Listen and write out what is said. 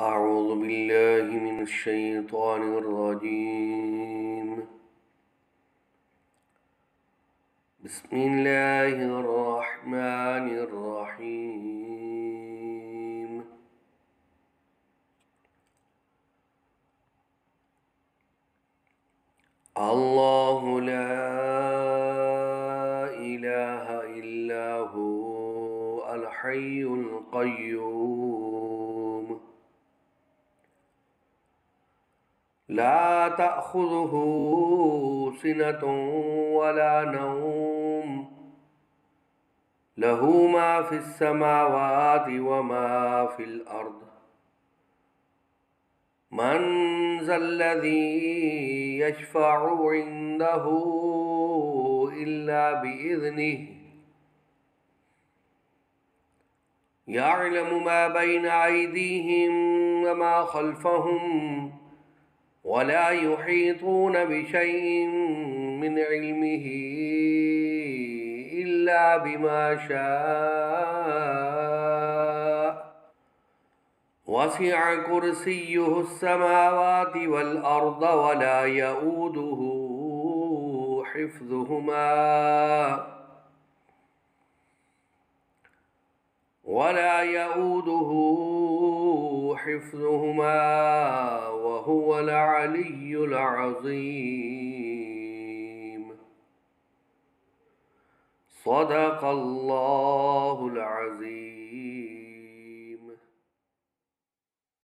أعوذ بالله من الشيطان الرجيم. بسم الله الرحمن الرحيم. الله لا إله إلا هو الحي القيوم لا تأخذه سنة ولا نوم له ما في السماوات وما في الأرض من ذا الذي يشفع عنده إلا بإذنه يعلم ما بين أيديهم وما خلفهم ولا يحيطون بشيء من علمه إلا بما شاء وسع كرسيه السماوات والأرض ولا يؤوده حفظهما وهو العلي العظيم. صدق الله العظيم.